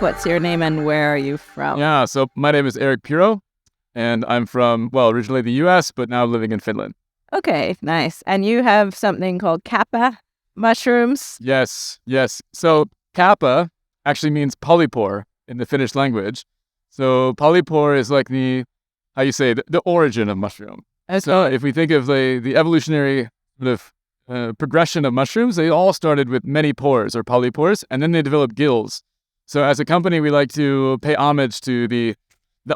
What's your name and where are you from? Yeah, so my name is Eric Puro, and I'm from, well, originally the US, but now living in Finland. Okay, nice. And you have something called KÄÄPÄ mushrooms? Yes. So KÄÄPÄ actually means polypore in the Finnish language. So polypore is like the origin of mushroom. Okay. So if we think of the evolutionary sort of progression of mushrooms, they all started with many pores or polypores, and then they developed gills. So as a company, we like to pay homage to the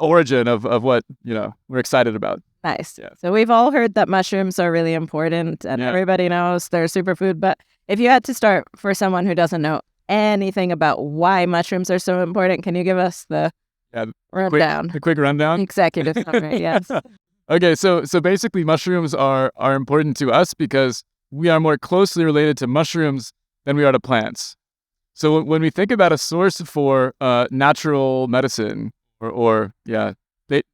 origin of what, we're excited about. Nice. Yeah. So we've all heard that mushrooms are really important and everybody knows they're a superfood. But if you had to start for someone who doesn't know anything about why mushrooms are so important, can you give us the rundown? The quick rundown? Executive summary, yes. Okay, so basically mushrooms are important to us because we are more closely related to mushrooms than we are to plants. So when we think about a source for natural medicine or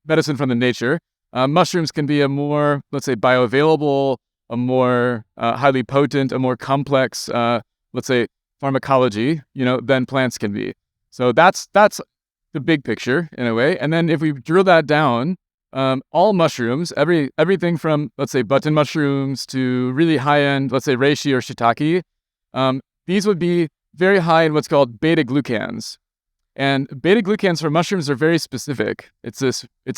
medicine from the nature, mushrooms can be a more, let's say, bioavailable, a more highly potent, a more complex, let's say, pharmacology, than plants can be. So that's the big picture in a way. And then if we drill that down, all mushrooms, everything from, let's say, button mushrooms to really high-end, let's say, reishi or shiitake, these would be very high in what's called beta-glucans. And beta-glucans for mushrooms are very specific. It's a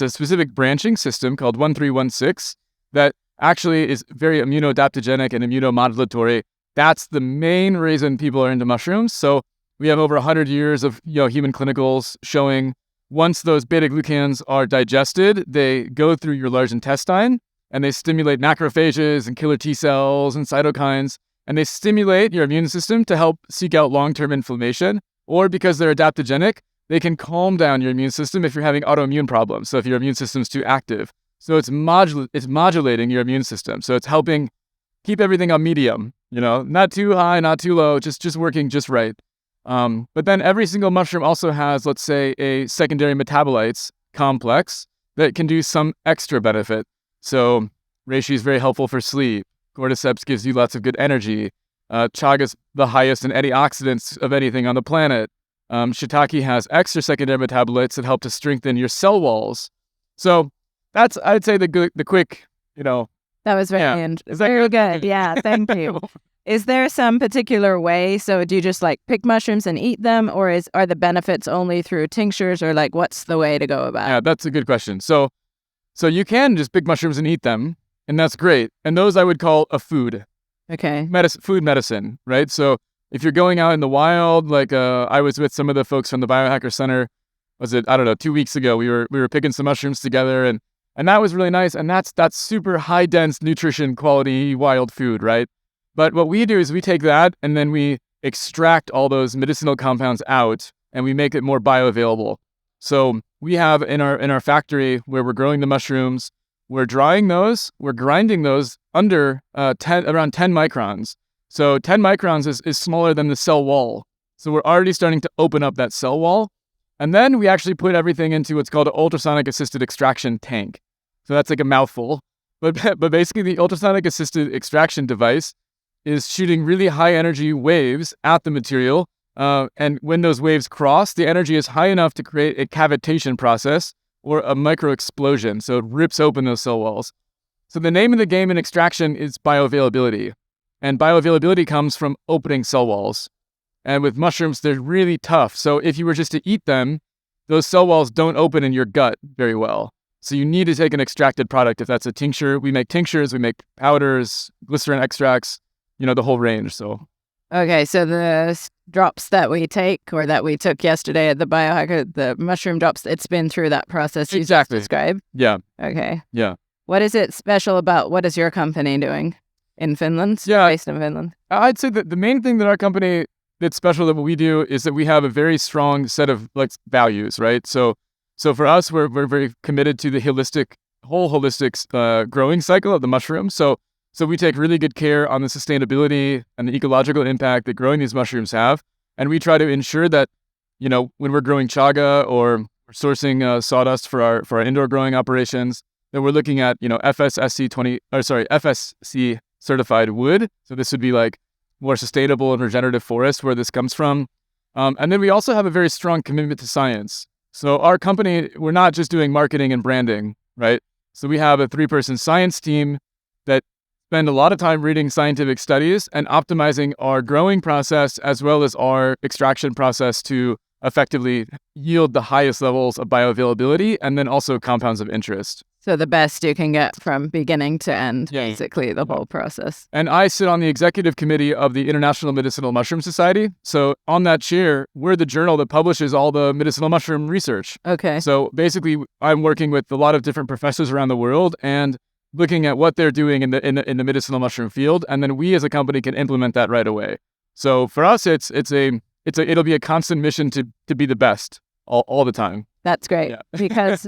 specific branching system called 1316 that actually is very immunoadaptogenic and immunomodulatory. That's the main reason people are into mushrooms. So we have over 100 years of human clinicals showing once those beta-glucans are digested, they go through your large intestine and they stimulate macrophages and killer T cells and cytokines, and they stimulate your immune system to help seek out long-term inflammation. Or because they're adaptogenic, they can calm down your immune system if you're having autoimmune problems. So if your immune system's too active. So it's modulating your immune system. So it's helping keep everything on medium, not too high, not too low, just working just right. But then every single mushroom also has, let's say, a secondary metabolites complex that can do some extra benefit. So reishi is very helpful for sleep. Cordyceps gives you lots of good energy. Chaga is the highest in antioxidants of anything on the planet. Shiitake has extra secondary metabolites that help to strengthen your cell walls. So that's, I'd say, the quick, That was very good. Yeah, thank you. Is there some particular way? So do you just pick mushrooms and eat them, or are the benefits only through tinctures, or what's the way to go about it? Yeah, that's a good question. So you can just pick mushrooms and eat them, and that's great. And those I would call a food. Okay. Food medicine, right? So if you're going out in the wild, I was with some of the folks from the Biohacker Center, 2 weeks ago, we were picking some mushrooms together, and that was really nice. And that's super high dense nutrition quality wild food, right? But what we do is we take that and then we extract all those medicinal compounds out and we make it more bioavailable. So we have in our factory where we're growing the mushrooms, we're drying those, we're grinding those under around 10 microns. So 10 microns is smaller than the cell wall. So we're already starting to open up that cell wall. And then we actually put everything into what's called an ultrasonic assisted extraction tank. So that's like a mouthful. But basically the ultrasonic assisted extraction device is shooting really high energy waves at the material. And when those waves cross, the energy is high enough to create a cavitation process or a microexplosion. So it rips open those cell walls. So the name of the game in extraction is bioavailability. And bioavailability comes from opening cell walls. And with mushrooms, they're really tough. So if you were just to eat them, those cell walls don't open in your gut very well. So you need to take an extracted product. If that's a tincture, we make tinctures, we make powders, glycerin extracts, the whole range. So okay, so the drops that we take or that we took yesterday at the Biohacker, the mushroom drops, it's been through that process you just described? Yeah. Okay. Yeah. What is it special about, what is your company doing in Finland? Yeah. Based in Finland? I'd say that the main thing that our company that's special that what we do is that we have a very strong set of values, right? So for us, we're very committed to the holistic growing cycle of the mushroom. So we take really good care on the sustainability and the ecological impact that growing these mushrooms have. And we try to ensure that, when we're growing chaga or sourcing sawdust for our indoor growing operations, that we're looking at, FSC certified wood. So this would be more sustainable and regenerative forest where this comes from. And then we also have a very strong commitment to science. So our company, we're not just doing marketing and branding, right? So we have a 3-person science team that spend a lot of time reading scientific studies and optimizing our growing process as well as our extraction process to effectively yield the highest levels of bioavailability and then also compounds of interest. So the best you can get from beginning to end, basically the whole process. And I sit on the executive committee of the International Medicinal Mushroom Society. So on that chair, we're the journal that publishes all the medicinal mushroom research. Okay. So basically, I'm working with a lot of different professors around the world and looking at what they're doing in the medicinal mushroom field, and then we as a company can implement that right away. So for us, it'll be a constant mission to be the best all the time. That's great because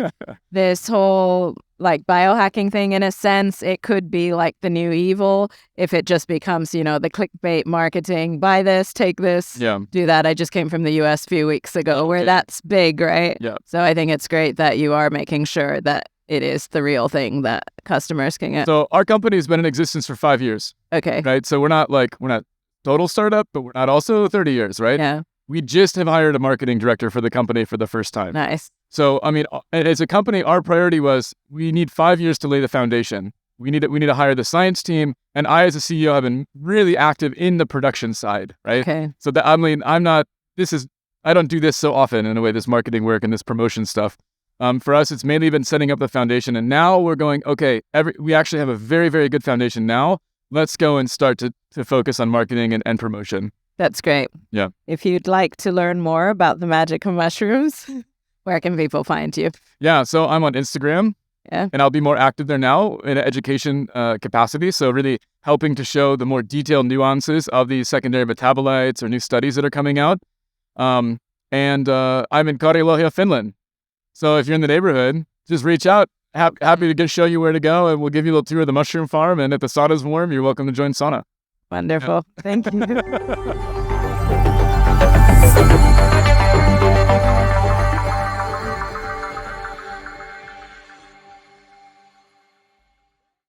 this whole like biohacking thing, in a sense, it could be like the new evil if it just becomes, the clickbait marketing, buy this, take this, do that. I just came from the US a few weeks ago where that's big, right? Yeah. So I think it's great that you are making sure that it is the real thing that customers can get. So our company has been in existence for 5 years. Okay. Right. So we're not total startup, but we're not also 30 years, right? Yeah. We just have hired a marketing director for the company for the first time. Nice. So, I mean, as a company, our priority was we need 5 years to lay the foundation. We need to hire the science team. And I, as a CEO, have been really active in the production side, right? Okay. So I don't do this so often in a way, this marketing work and this promotion stuff. For us, it's mainly been setting up the foundation. And now we're going, okay, we actually have a very, very good foundation now. Let's go and start to focus on marketing and promotion. That's great. Yeah. If you'd like to learn more about the magic of mushrooms, where can people find you? Yeah, so I'm on Instagram. Yeah. And I'll be more active there now in an education capacity. So really helping to show the more detailed nuances of these secondary metabolites or new studies that are coming out. And I'm in Karilohja, Finland. So if you're in the neighborhood, just reach out. Happy to show you where to go, and we'll give you a little tour of the mushroom farm. And if the sauna's warm, you're welcome to join sauna. Wonderful. Thank you.